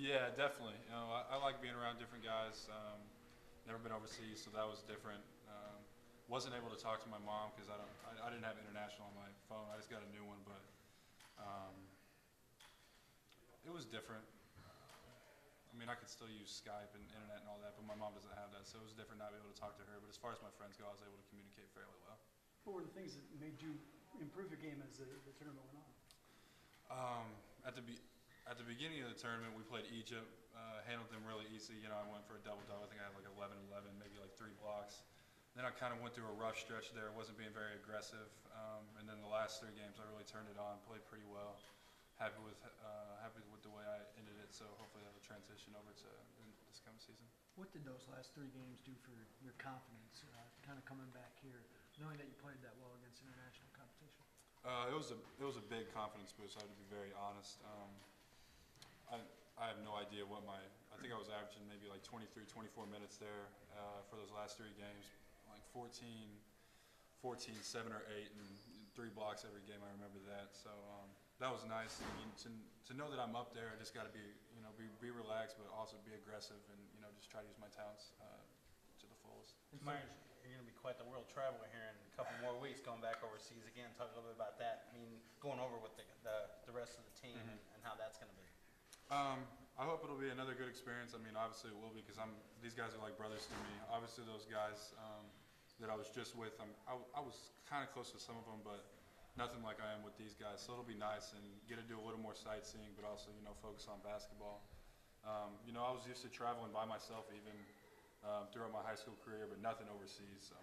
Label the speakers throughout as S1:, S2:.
S1: Yeah, definitely. You know, I like being around different guys. Never been overseas, so that was different. Wasn't able to talk to my mom because I didn't have international on my phone. I just got a new one, but um, it was different. I mean, I could still use Skype and internet and all that, but my mom doesn't have that, so it was different not being able to talk to her. But as far as my friends go, I was able to communicate fairly well.
S2: What were the things that made you improve your game as the tournament went on?
S1: Um, at the be at the beginning of the tournament, we played Egypt. Handled them really easy. You know, I went for a double-double. I think I had like 11-11, maybe like 3 blocks. Then I kind of went through a rough stretch there. Wasn't being very aggressive. And then the last 3 games, I really turned it on. Played pretty well. Happy with the way I ended it. So hopefully that'll transition over to this coming season.
S2: What did those last 3 games do for your confidence, kind of coming back here, knowing that you played that well against international competition?
S1: It was a big confidence boost. I have to be very honest. I have no idea what I think I was averaging maybe like 23, 24 minutes there for those last 3 games, like 14, 7 or 8, and 3 blocks every game. I remember that. So that was nice. I mean, to know that I'm up there, I just got to be relaxed, but also be aggressive, and just try to use my talents to the fullest.
S3: Myers, you're going to be quite the world traveler here in a couple more weeks, going back overseas again. Talk a little bit about that. I mean, going over with the rest of the team and how that's going to be.
S1: I hope it'll be another good experience. I mean, obviously it will be because these guys are like brothers to me. Obviously those guys that I was just with, I was kind of close to some of them, but nothing like I am with these guys. So it'll be nice and get to do a little more sightseeing, but also focus on basketball. I was used to traveling by myself even throughout my high school career, but nothing overseas. So.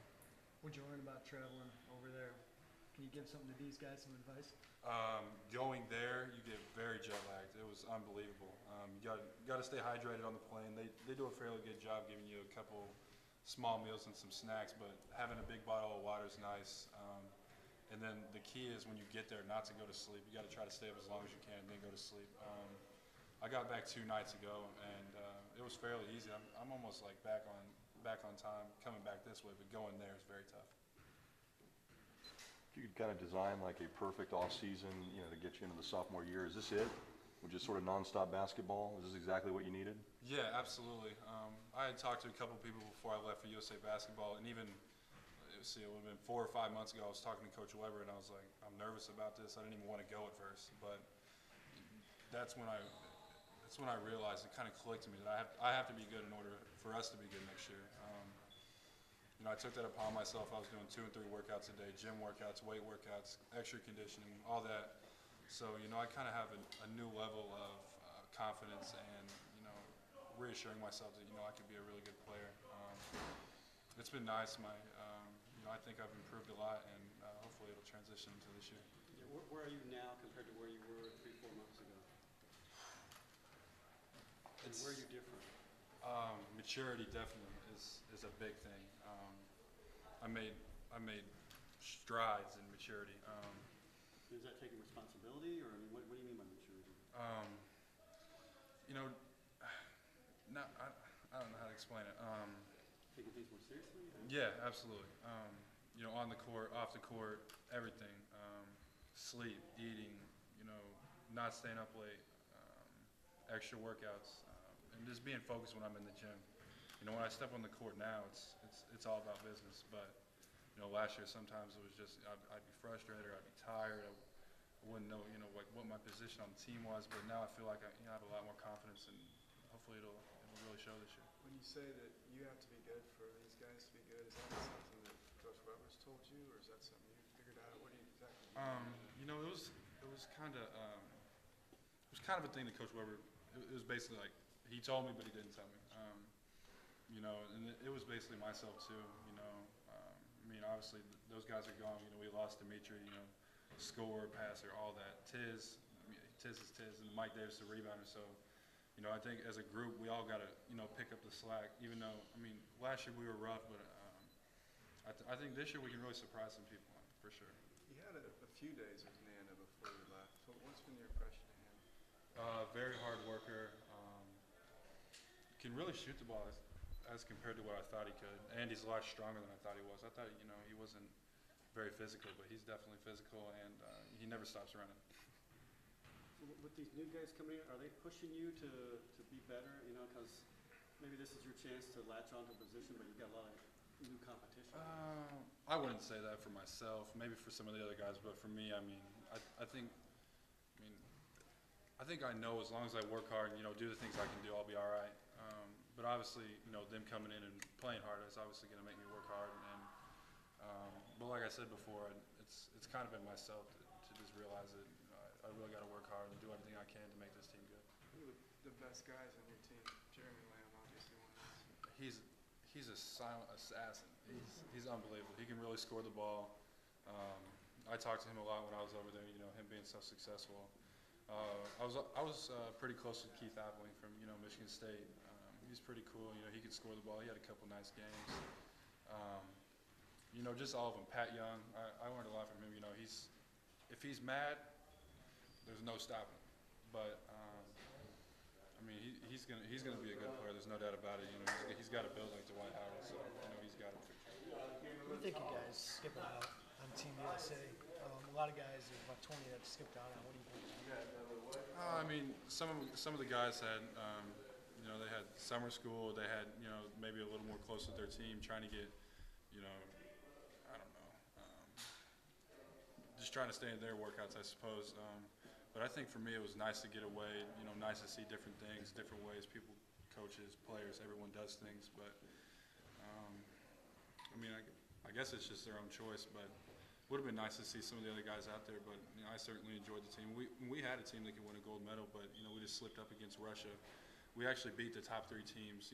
S2: What'd you learn about traveling over there? Can you give something to these guys, some advice?
S1: Going there, you get very jet lagged. It was unbelievable. You got to stay hydrated on the plane. They do a fairly good job giving you a couple small meals and some snacks, but having a big bottle of water is nice. And then the key is when you get there not to go to sleep. You got to try to stay up as long as you can and then go to sleep. I got back 2 nights ago, and it was fairly easy. I'm almost like back on time coming back this way, but going there is very tough.
S4: If you could kind of design like a perfect off season, to get you into the sophomore year, is this it? With just sort of nonstop basketball? Is this exactly what you needed?
S1: Yeah, absolutely. I had talked to a couple people before I left for USA Basketball, and even, it would have been 4 or 5 months ago, I was talking to Coach Weber, and I was like, I'm nervous about this. I didn't even want to go at first, but that's when I realized, it kind of clicked to me that I have to be good in order for us to be good next year. I took that upon myself. I was doing 2 and 3 workouts a day, gym workouts, weight workouts, extra conditioning, all that. So, I kind of have a new level of confidence and, reassuring myself that, I could be a really good player. It's been nice. I think I've improved a lot, and hopefully it'll transition into this year.
S5: Yeah, where are you now compared to where you were 3, 4 months ago? And where are you different?
S1: Maturity definitely is a big thing. I made strides in maturity.
S5: Is that taking responsibility, or what do you mean by maturity?
S1: I don't know how to explain it.
S5: Taking things more seriously?
S1: Yeah, absolutely. On the court, off the court, everything. Sleep, eating, not staying up late, extra workouts, and just being focused when I'm in the gym. When I step on the court now, it's all about business. But last year sometimes it was just I'd be frustrated or I'd be tired. I wouldn't know like what my position on the team was. But now I feel like I have a lot more confidence, and hopefully it'll really show this year.
S6: When you say that you have to be good for these guys to be good, is that something that Coach Weber's told you, or is that something you figured out? What do you exactly mean?
S1: It was kind of a thing that Coach Weber. It was basically like he told me, but he didn't tell me. And it was basically myself too. Obviously those guys are gone. We lost Dimitri. Scorer, passer, all that. Tiz is Tiz, and Mike Davis the rebounder. So, I think as a group we all got to pick up the slack. Even though last year we were rough, but I think this year we can really surprise some people for sure.
S6: You had a few days with Nana before you left. So what's been your impression of him?
S1: Very hard worker. Can really shoot the ball as compared to what I thought he could, and he's a lot stronger than I thought he was. I thought he wasn't very physical, but he's definitely physical, and he never stops running.
S5: with these new guys coming in, are they pushing you to be better, you know, because maybe this is your chance to latch onto a position, but you've got a lot of new competition?
S1: I wouldn't say that for myself. Maybe for some of the other guys, but for me, I mean, I think I know as long as I work hard and do the things I can do, I'll be all right. But obviously, them coming in and playing hard is obviously going to make me work hard. But like I said before, it's kind of been myself to just realize that I really got to work hard and do everything I can to make this team good.
S6: Who are the best guys on your team? Jeremy Lamb, obviously one of those.
S1: He's a silent assassin. He's unbelievable. He can really score the ball. I talked to him a lot when I was over there. Him being so successful. I was pretty close with Keith Appling from Michigan State. He's pretty cool. He could score the ball. He had a couple nice games. Just all of them. Pat Young. I learned a lot from him. If he's mad, there's no stopping him. But I mean, he's gonna be a good player. There's no doubt about it. He's got a build like Dwight Howard, so he's got it.
S2: What do you think you guys skipping out on Team USA? A lot of guys, there's about 20 that skipped out on. What do you think?
S1: I mean, some of the guys had, they had summer school. They had, maybe a little more close with their team, trying to get, I don't know, just trying to stay in their workouts, I suppose. But I think for me, it was nice to get away. Nice to see different things, different ways people, coaches, players, everyone does things. But I mean, I guess it's just their own choice. But would have been nice to see some of the other guys out there, but I certainly enjoyed the team. We had a team that could win a gold medal, but we just slipped up against Russia. We actually beat the top 3 teams,